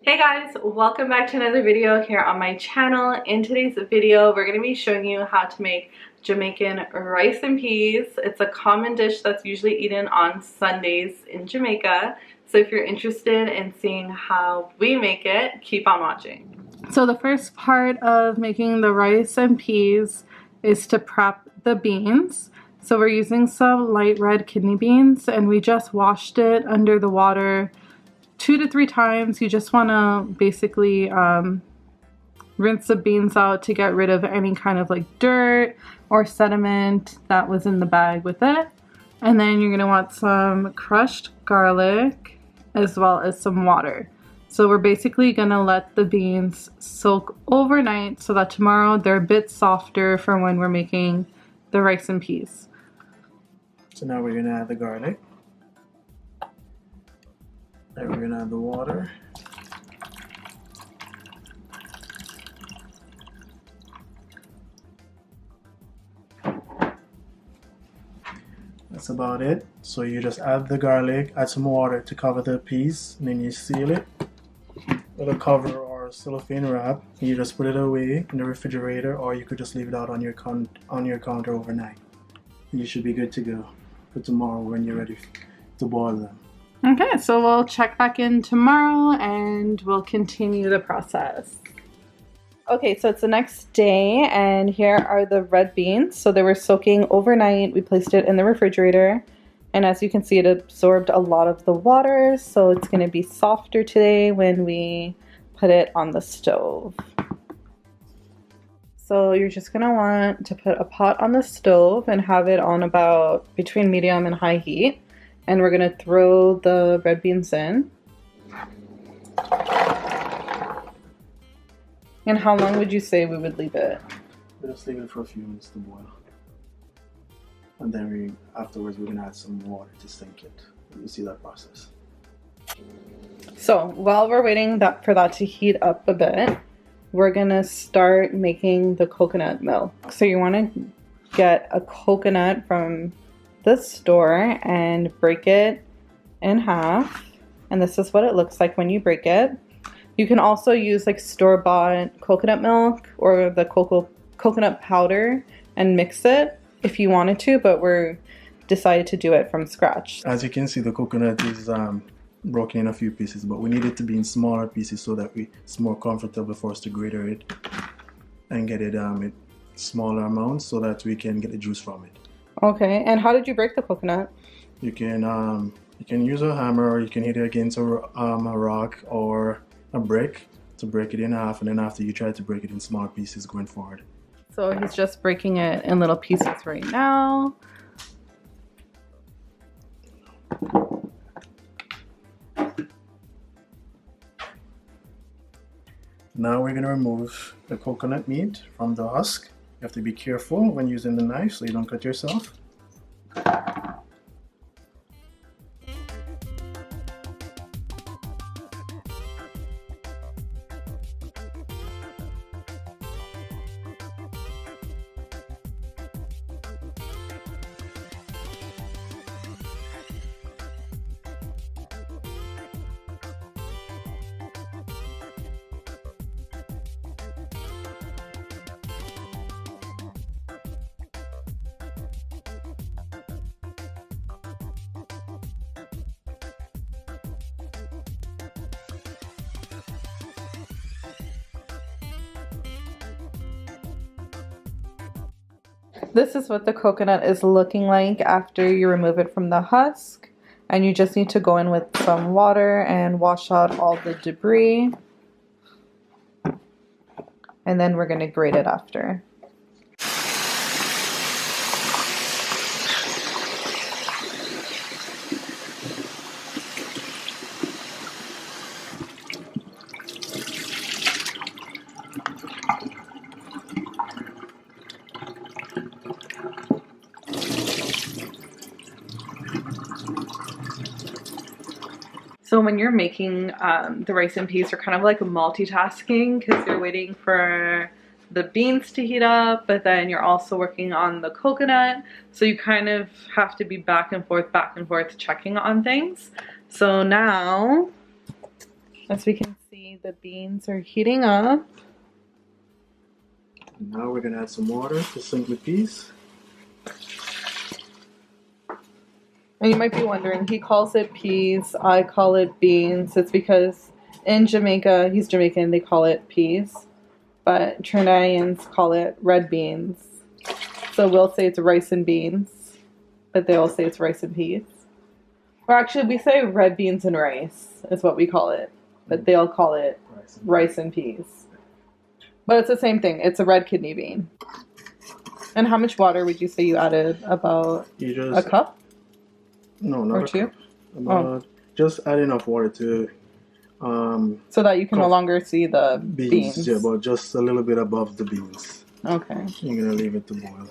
Hey guys, welcome back to another video here on my channel. In today's video, we're going to be showing you how to make Jamaican rice and peas. It's a common dish that's usually eaten on Sundays in Jamaica. So if you're interested in seeing how we make it, keep on watching. So the first part of making the rice and peas is to prep the beans. So we're using some light red kidney beans and we just washed it under the water 2 to 3 times. You just want to basically rinse the beans out to get rid of any kind of like dirt or sediment that was in the bag with it. And then you're going to want some crushed garlic as well as some water. So we're basically going to let the beans soak overnight so that tomorrow they're a bit softer for when we're making the rice and peas. So now we're going to add the garlic. Then we're going to add the water. That's about it. So you just add the garlic, add some water to cover the peas, and then you seal it with a cover or cellophane wrap. You just put it away in the refrigerator, or you could just leave it out on your counter overnight. You should be good to go for tomorrow when you're ready to boil them. Okay, so we'll check back in tomorrow and we'll continue the process. Okay, so it's the next day and here are the red beans. So they were soaking overnight. We placed it in the refrigerator and as you can see, it absorbed a lot of the water. So it's going to be softer today when we put it on the stove. So you're just going to want to put a pot on the stove and have it on about between medium and high heat. And we're going to throw the red beans in. And how long would you say we would leave it? We'll just leave it for a few minutes to boil. And then afterwards we're going to add some water to sink it. You'll see that process. So while we're waiting for that to heat up a bit, we're going to start making the coconut milk. So you want to get a coconut from the store and break it in half, and this is what it looks like when you break it. You can also use like store-bought coconut milk or the coconut powder and mix it if you wanted to, but we're decided to do it from scratch. As you can see, the coconut is broken in a few pieces, but we need it to be in smaller pieces so that it's more comfortable for us to grate it and get it in smaller amounts so that we can get the juice from it. Okay, and how did you break the coconut? You can use a hammer, or you can hit it against a rock or a brick to break it in half, and then after you try to break it in small pieces going forward. So he's just breaking it in little pieces right now. Now we're going to remove the coconut meat from the husk. You have to be careful when using the knife so you don't cut yourself. This is what the coconut is looking like after you remove it from the husk. And you just need to go in with some water and wash out all the debris. And then we're going to grate it after. So when you're making the rice and peas, you're kind of like multitasking because you're waiting for the beans to heat up, but then you're also working on the coconut. So you kind of have to be back and forth checking on things. So now, as we can see, the beans are heating up. Now we're gonna add some water to sink the peas. And you might be wondering, he calls it peas, I call it beans. It's because in Jamaica, he's Jamaican, they call it peas. But Trinidadians call it red beans. So we'll say it's rice and beans, but they'll say it's rice and peas. Or actually, we say red beans and rice is what we call it. But they'll call it rice and peas. But it's the same thing. It's a red kidney bean. And how much water would you say you added? About a cup? No, not or a two? cup. About, just add enough water to... so that you can no longer see the beans. Yeah, but just a little bit above the beans. Okay. You're going to leave it to boil.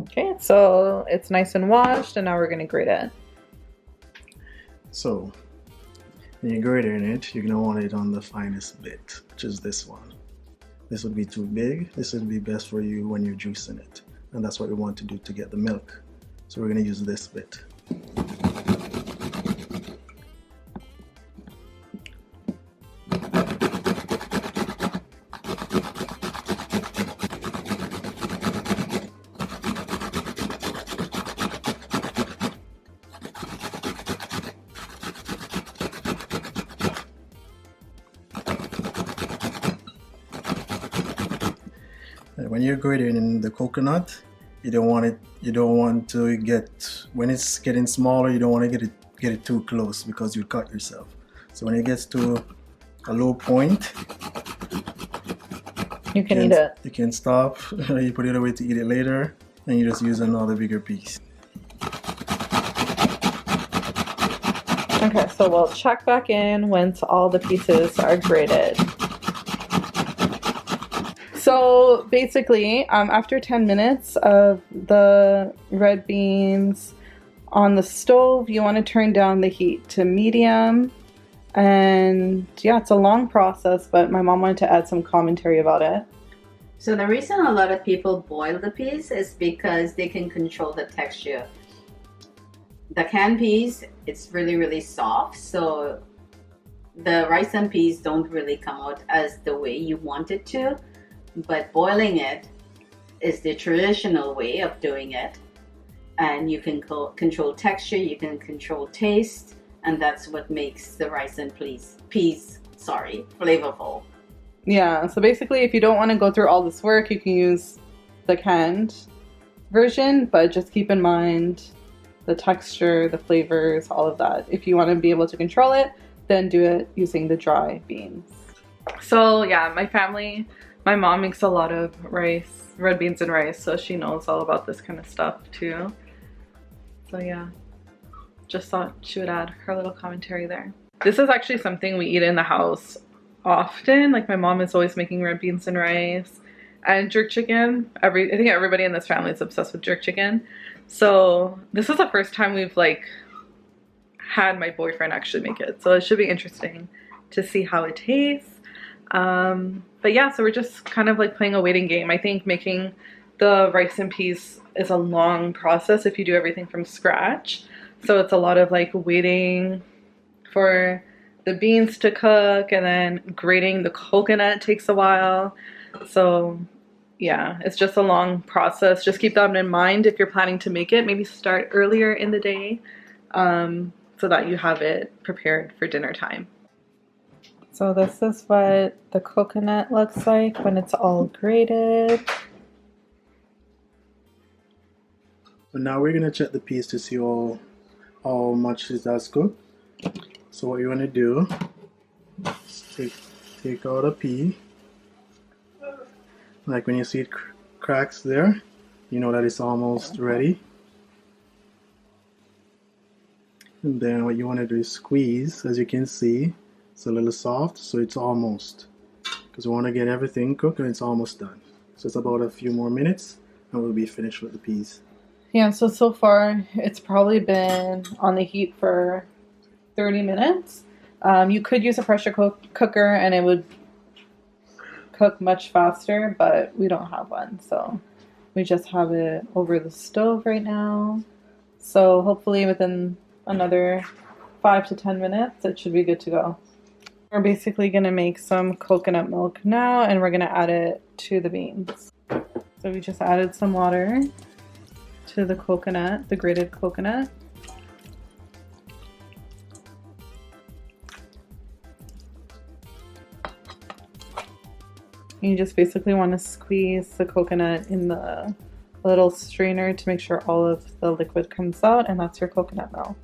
Okay, so it's nice and washed, and now we're going to grate it. So, when you're grating it, you're going to want it on the finest bit, which is this one. This would be too big. This would be best for you when you're juicing it. And that's what we want to do to get the milk. So we're going to use this bit. When you're grating in the coconut, you don't want to get, when it's getting smaller, you don't want to get it too close because you cut yourself. So when it gets to a low point, you can eat it. You can stop, you put it away to eat it later, and you just use another bigger piece. Okay, so we'll check back in once all the pieces are grated. So basically, after 10 minutes of the red beans on the stove, you want to turn down the heat to medium. And yeah, it's a long process, but my mom wanted to add some commentary about it. So the reason a lot of people boil the peas is because they can control the texture. The canned peas, it's really, really soft. So the rice and peas don't really come out as the way you want it to. But boiling it is the traditional way of doing it. And you can control texture, you can control taste, and that's what makes the rice and peas flavorful. Yeah, so basically if you don't want to go through all this work, you can use the canned version, but just keep in mind the texture, the flavors, all of that. If you want to be able to control it, then do it using the dry beans. So yeah, my mom makes a lot of rice, red beans and rice, so she knows all about this kind of stuff too. So yeah, just thought she would add her little commentary there. This is actually something we eat in the house often. Like my mom is always making red beans and rice and jerk chicken. I think everybody in this family is obsessed with jerk chicken. So this is the first time we've like had my boyfriend actually make it. So it should be interesting to see how it tastes. But yeah, so we're just kind of like playing a waiting game. I think making the rice and peas is a long process if you do everything from scratch. So it's a lot of like waiting for the beans to cook, and then grating the coconut takes a while. So yeah, it's just a long process. Just keep that in mind if you're planning to make it. Maybe start earlier in the day so that you have it prepared for dinner time. So this is what the coconut looks like when it's all grated. So now we're going to check the peas to see how much it has cooked. So what you want to do is take out a pea. Like when you see it cracks there, you know that it's almost ready. And then what you want to do is squeeze. As you can see, it's a little soft, so it's almost. Because we want to get everything cooked and it's almost done. So it's about a few more minutes and we'll be finished with the peas. Yeah, so far it's probably been on the heat for 30 minutes. You could use a pressure cooker and it would cook much faster, but we don't have one, so we just have it over the stove right now. So hopefully within another 5 to 10 minutes it should be good to go. We're basically going to make some coconut milk now, and we're going to add it to the beans. So we just added some water to the coconut, the grated coconut. You just basically want to squeeze the coconut in the little strainer to make sure all of the liquid comes out, and that's your coconut milk.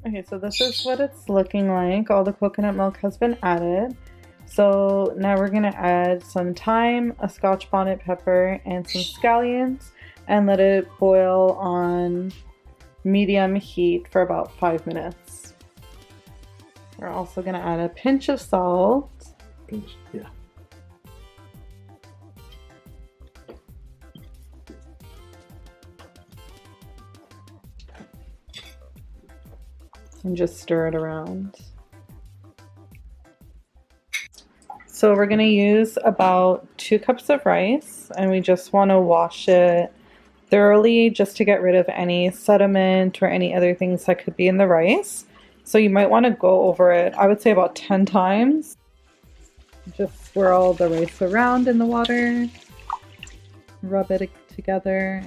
Okay, so this is what it's looking like. All the coconut milk has been added. So now we're gonna add some thyme, a Scotch bonnet pepper, and some scallions, and let it boil on medium heat for about 5 minutes. We're also gonna add a pinch of salt. Pinch, yeah. And just stir it around. So we're gonna use about 2 cups of rice, and we just wanna wash it thoroughly just to get rid of any sediment or any other things that could be in the rice. So you might wanna go over it, I would say about 10 times. Just swirl the rice around in the water, rub it together,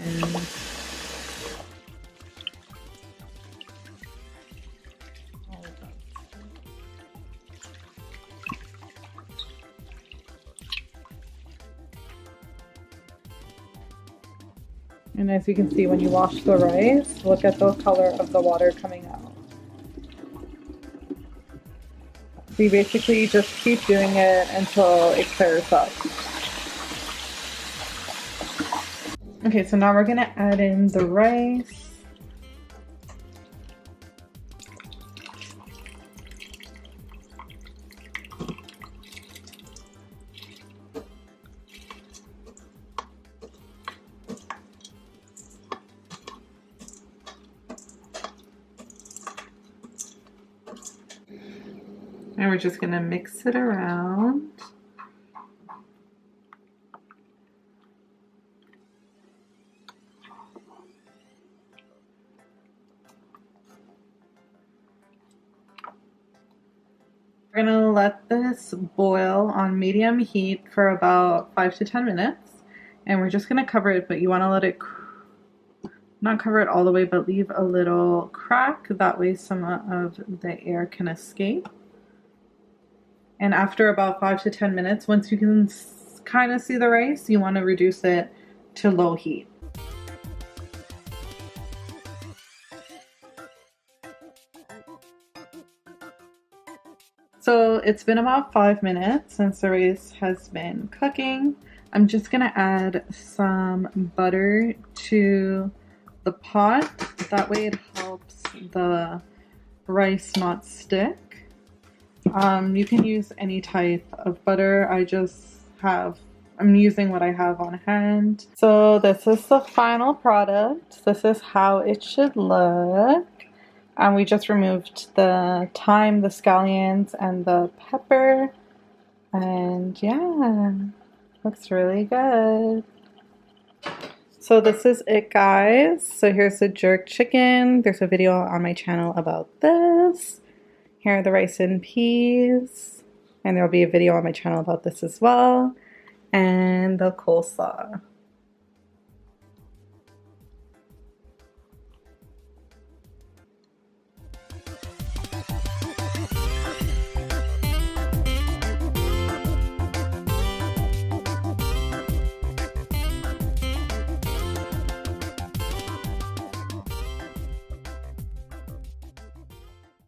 and as you can see, when you wash the rice, look at the color of the water coming out. So you basically just keep doing it until it clears up. Okay, so now we're gonna add in the rice. And we're just gonna mix it around. We're gonna let this boil on medium heat for about 5 to 10 minutes. And we're just gonna cover it, but you wanna let it, not cover it all the way, but leave a little crack. That way some of the air can escape. And after about 5 to 10 minutes, once you can kind of see the rice, you want to reduce it to low heat. So it's been about 5 minutes since the rice has been cooking. I'm just going to add some butter to the pot. That way it helps the rice not stick. You can use any type of butter. I'm using what I have on hand. So this is the final product. This is how it should look. And we just removed the thyme, the scallions, and the pepper. And yeah, looks really good. So this is it, guys. So here's the jerk chicken. There's a video on my channel about this. Here are the rice and peas, and there will be a video on my channel about this as well, and the coleslaw.